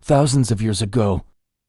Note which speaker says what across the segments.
Speaker 1: Thousands of years ago,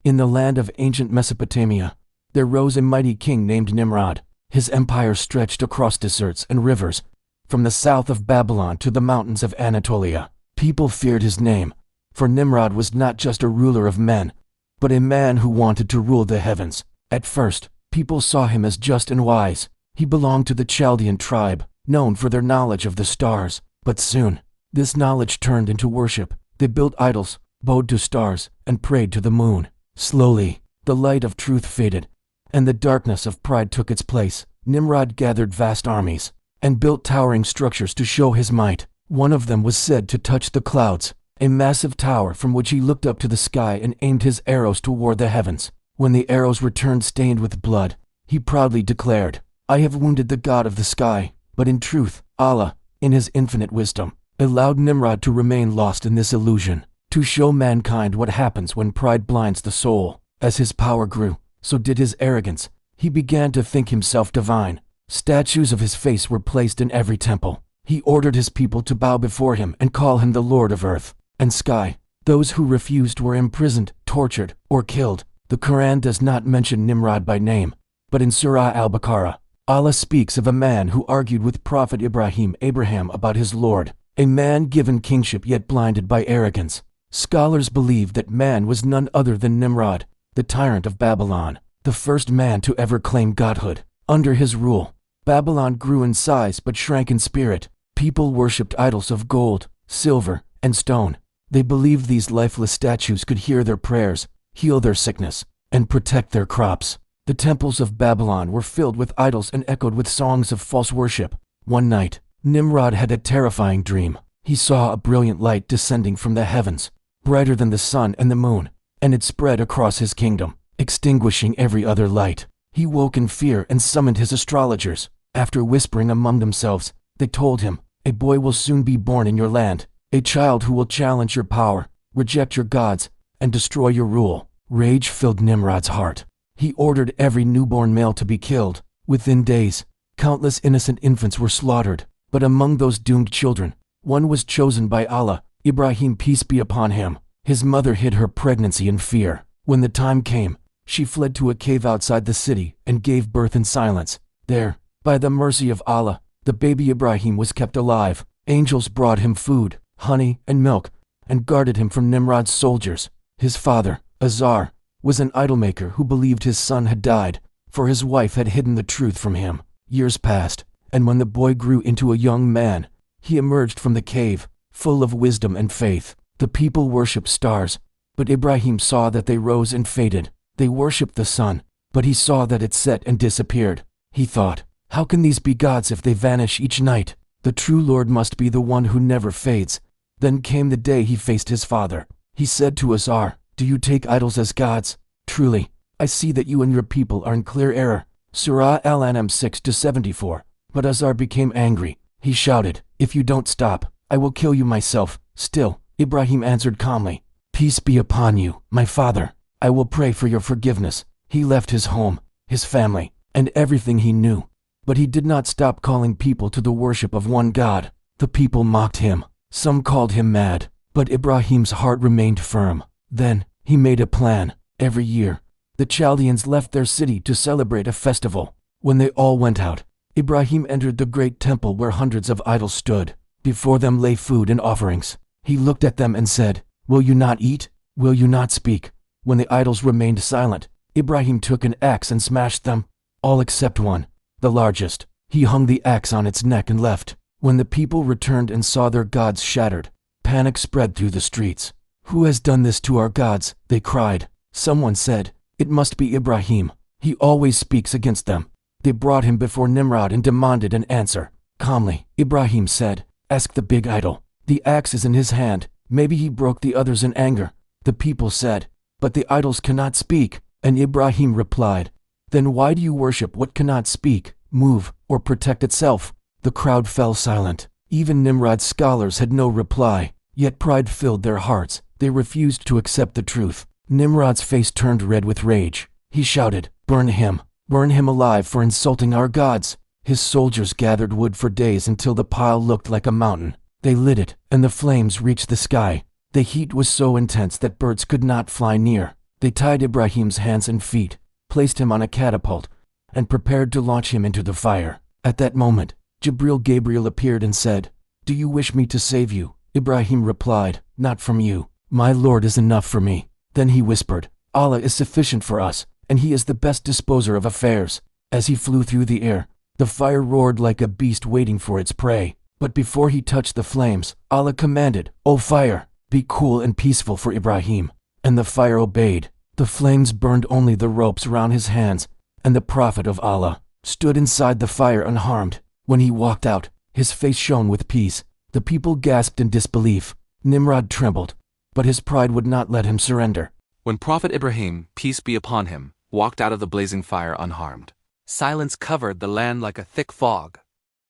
Speaker 1: in the land of ancient Mesopotamia, there rose a mighty king named Nimrod. His empire stretched across deserts and rivers, from the south of Babylon to the mountains of Anatolia. People feared his name, for Nimrod was not just a ruler of men, but a man who wanted to rule the heavens. At first, people saw him as just and wise. He belonged to the Chaldean tribe, known for their knowledge of the stars. But soon, this knowledge turned into worship. They built idols, bowed to stars, and prayed to the moon. Slowly, the light of truth faded, and the darkness of pride took its place. Nimrod gathered vast armies and built towering structures to show his might. One of them was said to touch the clouds, a massive tower from which he looked up to the sky and aimed his arrows toward the heavens. When the arrows returned stained with blood, he proudly declared, "I have wounded the god of the sky." But in truth, Allah, in his infinite wisdom, allowed Nimrod to remain lost in this illusion, to show mankind what happens when pride blinds the soul. As his power grew, so did his arrogance. He began to think himself divine. Statues of his face were placed in every temple. He ordered his people to bow before him and call him the Lord of earth and sky. Those who refused were imprisoned, tortured, or killed. The Quran does not mention Nimrod by name, but in Surah Al-Baqarah, Allah speaks of a man who argued with Prophet Abraham about his Lord, a man given kingship yet blinded by arrogance. Scholars believe that man was none other than Nimrod, the tyrant of Babylon, the first man to ever claim godhood. Under his rule, Babylon grew in size but shrank in spirit. People worshipped idols of gold, silver, and stone. They believed these lifeless statues could hear their prayers, heal their sickness, and protect their crops. The temples of Babylon were filled with idols and echoed with songs of false worship. One night, Nimrod had a terrifying dream. He saw a brilliant light descending from the heavens, brighter than the sun and the moon, and it spread across his kingdom, extinguishing every other light. He woke in fear and summoned his astrologers. After whispering among themselves, they told him, "A boy will soon be born in your land, a child who will challenge your power, reject your gods, and destroy your rule." Rage filled Nimrod's heart. He ordered every newborn male to be killed. Within days, countless innocent infants were slaughtered. But among those doomed children, one was chosen by Allah, Ibrahim, peace be upon him. His mother hid her pregnancy in fear. When the time came, she fled to a cave outside the city and gave birth in silence. There, by the mercy of Allah, the baby Ibrahim was kept alive. Angels brought him food, honey, and milk, and guarded him from Nimrod's soldiers. His father, Azar, was an idolmaker who believed his son had died, for his wife had hidden the truth from him. Years passed, and when the boy grew into a young man, he emerged from the cave, full of wisdom and faith. The people worshipped stars, but Ibrahim saw that they rose and faded. They worshipped the sun, but he saw that it set and disappeared. He thought, "How can these be gods if they vanish each night? The true Lord must be the one who never fades." Then came the day he faced his father. He said to Azar, "Do you take idols as gods? Truly, I see that you and your people are in clear error." Surah Al-An'am 6-74. But Azar became angry. He shouted, "If you don't stop, I will kill you myself." Still, Ibrahim answered calmly, "Peace be upon you, my father. I will pray for your forgiveness." He left his home, his family, and everything he knew. But he did not stop calling people to the worship of one God. The people mocked him. Some called him mad, but Ibrahim's heart remained firm. Then, he made a plan. Every year, the Chaldeans left their city to celebrate a festival. When they all went out, Ibrahim entered the great temple where hundreds of idols stood. Before them lay food and offerings. He looked at them and said, "Will you not eat? Will you not speak?" When the idols remained silent, Ibrahim took an axe and smashed them, all except one, the largest. He hung the axe on its neck and left. When the people returned and saw their gods shattered, panic spread through the streets. "Who has done this to our gods?" they cried. Someone said, "It must be Ibrahim. He always speaks against them." They brought him before Nimrod and demanded an answer. Calmly, Ibrahim said, "Ask the big idol. The axe is in his hand. Maybe he broke the others in anger." The people said, "But the idols cannot speak." And Ibrahim replied, "Then why do you worship what cannot speak, move, or protect itself?" The crowd fell silent. Even Nimrod's scholars had no reply, yet pride filled their hearts. They refused to accept the truth. Nimrod's face turned red with rage. He shouted, "Burn him! Burn him alive for insulting our gods!" His soldiers gathered wood for days until the pile looked like a mountain. They lit it, and the flames reached the sky. The heat was so intense that birds could not fly near. They tied Ibrahim's hands and feet, placed him on a catapult, and prepared to launch him into the fire. At that moment, Gabriel appeared and said, "Do you wish me to save you?" Ibrahim replied, "Not from you. My Lord is enough for me." Then he whispered, "Allah is sufficient for us, and He is the best disposer of affairs." As he flew through the air, the fire roared like a beast waiting for its prey. But before he touched the flames, Allah commanded, "O fire, be cool and peaceful for Ibrahim." And the fire obeyed. The flames burned only the ropes round his hands, and the Prophet of Allah stood inside the fire unharmed. When he walked out, his face shone with peace. The people gasped in disbelief. Nimrod trembled, but his pride would not let him surrender.
Speaker 2: When Prophet Ibrahim, peace be upon him, walked out of the blazing fire unharmed, silence covered the land like a thick fog.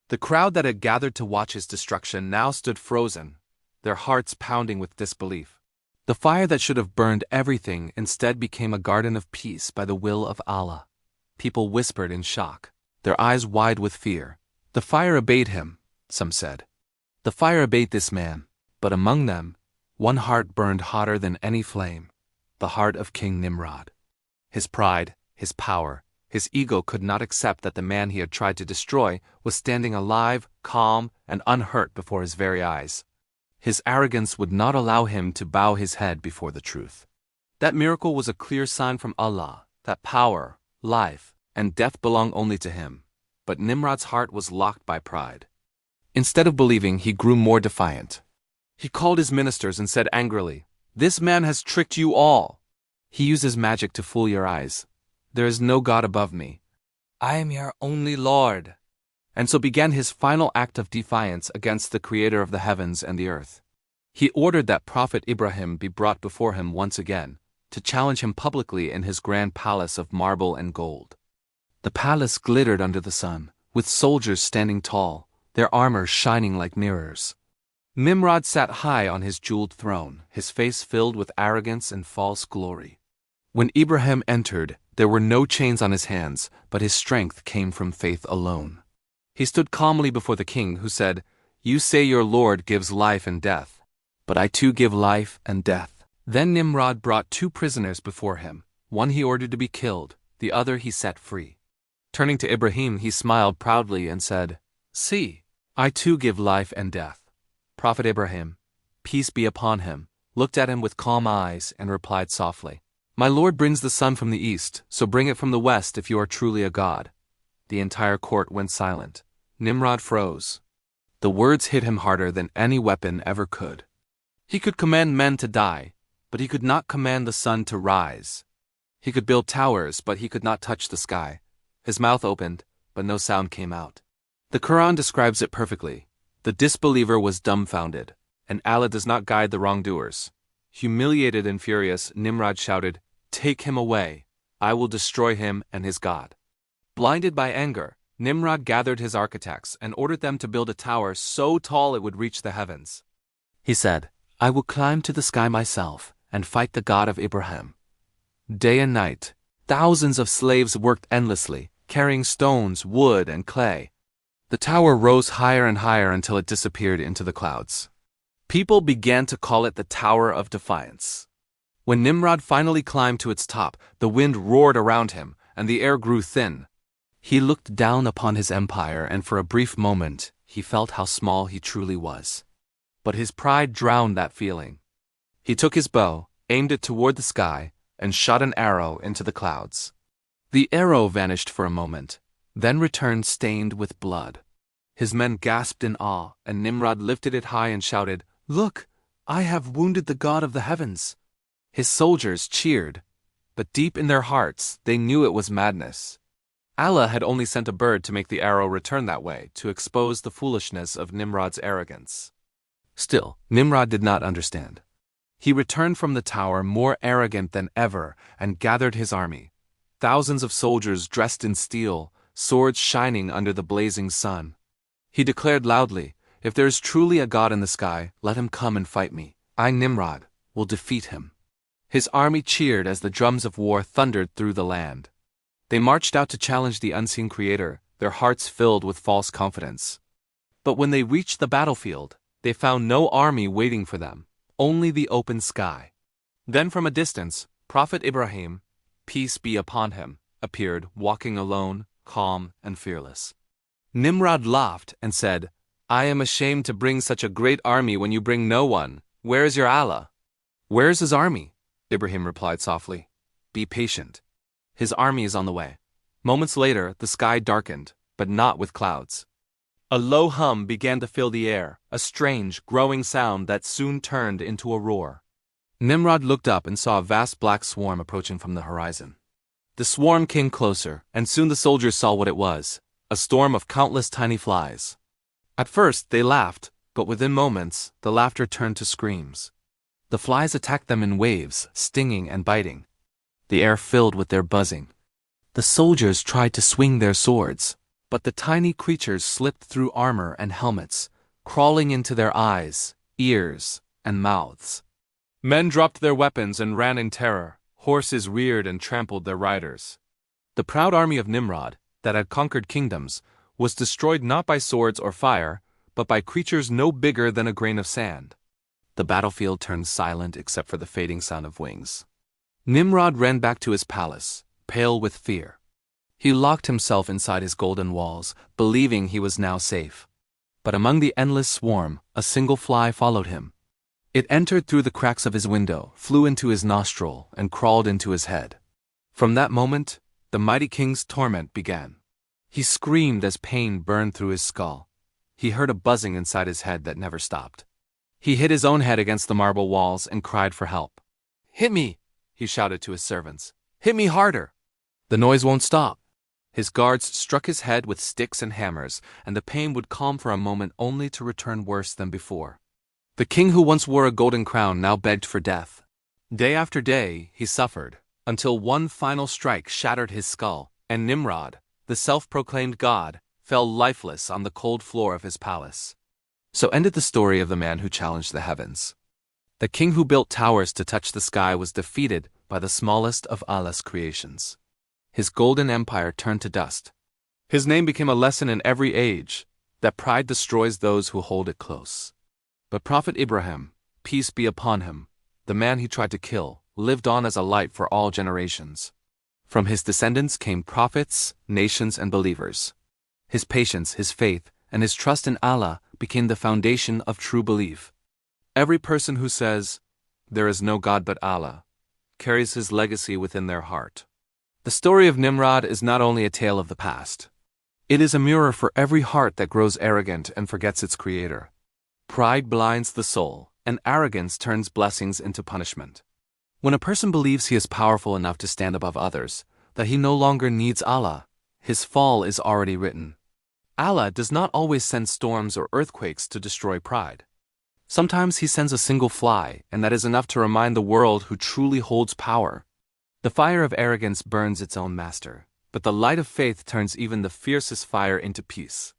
Speaker 2: The crowd that had gathered to watch his destruction now stood frozen, their hearts pounding with disbelief. The fire that should have burned everything instead became a garden of peace by the will of Allah. People whispered in shock, their eyes wide with fear. "The fire obeyed him," some said. "The fire obeyed this man." But among them, one heart burned hotter than any flame, the heart of King Nimrod. His pride, his power, his ego could not accept that the man he had tried to destroy was standing alive, calm, and unhurt before his very eyes. His arrogance would not allow him to bow his head before the truth. That miracle was a clear sign from Allah that power, life, and death belong only to him. But Nimrod's heart was locked by pride. Instead of believing, he grew more defiant. He called his ministers and said angrily, "This man has tricked you all. He uses magic to fool your eyes. There is no God above me. I am your only Lord." And so began his final act of defiance against the Creator of the heavens and the earth. He ordered that Prophet Ibrahim be brought before him once again, to challenge him publicly in his grand palace of marble and gold. The palace glittered under the sun, with soldiers standing tall, their armor shining like mirrors. Nimrod sat high on his jeweled throne, his face filled with arrogance and false glory. When Ibrahim entered, there were no chains on his hands, but his strength came from faith alone. He stood calmly before the king, who said, "You say your Lord gives life and death, but I too give life and death." Then Nimrod brought 2 prisoners before him. One he ordered to be killed, the other he set free. Turning to Ibrahim, he smiled proudly and said, "See, I too give life and death." Prophet Ibrahim, peace be upon him, looked at him with calm eyes and replied softly, "My Lord brings the sun from the east, so bring it from the west if you are truly a god." The entire court went silent. Nimrod froze. The words hit him harder than any weapon ever could. He could command men to die, but he could not command the sun to rise. He could build towers, but he could not touch the sky. His mouth opened, but no sound came out. The Quran describes it perfectly. The disbeliever was dumbfounded, and Allah does not guide the wrongdoers. Humiliated and furious, Nimrod shouted, "Take him away. I will destroy him and his God." Blinded by anger, Nimrod gathered his architects and ordered them to build a tower so tall it would reach the heavens. He said, "I will climb to the sky myself and fight the God of Ibrahim." Day and night, thousands of slaves worked endlessly, carrying stones, wood, and clay. The tower rose higher and higher until it disappeared into the clouds. People began to call it the Tower of Defiance. When Nimrod finally climbed to its top, the wind roared around him, and the air grew thin. He looked down upon his empire, and for a brief moment, he felt how small he truly was. But his pride drowned that feeling. He took his bow, aimed it toward the sky, and shot an arrow into the clouds. The arrow vanished for a moment, then returned stained with blood. His men gasped in awe, and Nimrod lifted it high and shouted, "Look, I have wounded the God of the heavens." His soldiers cheered, but deep in their hearts they knew it was madness. Allah had only sent a bird to make the arrow return that way, to expose the foolishness of Nimrod's arrogance. Still, Nimrod did not understand. He returned from the tower more arrogant than ever and gathered his army. Thousands of soldiers dressed in steel, swords shining under the blazing sun. He declared loudly, "If there is truly a God in the sky, let him come and fight me. I, Nimrod, will defeat him." His army cheered as the drums of war thundered through the land. They marched out to challenge the unseen creator, their hearts filled with false confidence. But when they reached the battlefield, they found no army waiting for them, only the open sky. Then from a distance, Prophet Ibrahim, peace be upon him, appeared, walking alone, calm and fearless. Nimrod laughed and said, "I am ashamed to bring such a great army when you bring no one. Where is your Allah?" "Where is his army?" Ibrahim replied softly. "Be patient. His army is on the way." Moments later, the sky darkened, but not with clouds. A low hum began to fill the air, a strange, growing sound that soon turned into a roar. Nimrod looked up and saw a vast black swarm approaching from the horizon. The swarm came closer, and soon the soldiers saw what it was, a storm of countless tiny flies. At first, they laughed, but within moments, the laughter turned to screams. The flies attacked them in waves, stinging and biting. The air filled with their buzzing. The soldiers tried to swing their swords, but the tiny creatures slipped through armor and helmets, crawling into their eyes, ears, and mouths. Men dropped their weapons and ran in terror. Horses reared and trampled their riders. The proud army of Nimrod, that had conquered kingdoms, was destroyed not by swords or fire, but by creatures no bigger than a grain of sand. The battlefield turned silent except for the fading sound of wings. Nimrod ran back to his palace, pale with fear. He locked himself inside his golden walls, believing he was now safe. But among the endless swarm, a single fly followed him. It entered through the cracks of his window, flew into his nostril, and crawled into his head. From that moment, the mighty king's torment began. He screamed as pain burned through his skull. He heard a buzzing inside his head that never stopped. He hit his own head against the marble walls and cried for help. "Hit me!" he shouted to his servants. "Hit me harder!" The noise won't stop. His guards struck his head with sticks and hammers, and the pain would calm for a moment only to return worse than before. The king who once wore a golden crown now begged for death. Day after day, he suffered, until one final strike shattered his skull, and Nimrod, the self-proclaimed god, fell lifeless on the cold floor of his palace. So ended the story of the man who challenged the heavens. The king who built towers to touch the sky was defeated by the smallest of Allah's creations. His golden empire turned to dust. His name became a lesson in every age, that pride destroys those who hold it close. But Prophet Ibrahim, peace be upon him, the man he tried to kill, lived on as a light for all generations. From his descendants came prophets, nations, and believers. His patience, his faith, and his trust in Allah became the foundation of true belief. Every person who says, "There is no God but Allah," carries his legacy within their heart. The story of Nimrod is not only a tale of the past. It is a mirror for every heart that grows arrogant and forgets its creator. Pride blinds the soul, and arrogance turns blessings into punishment. When a person believes he is powerful enough to stand above others, that he no longer needs Allah, his fall is already written. Allah does not always send storms or earthquakes to destroy pride. Sometimes he sends a single fly, and that is enough to remind the world who truly holds power. The fire of arrogance burns its own master, but the light of faith turns even the fiercest fire into peace.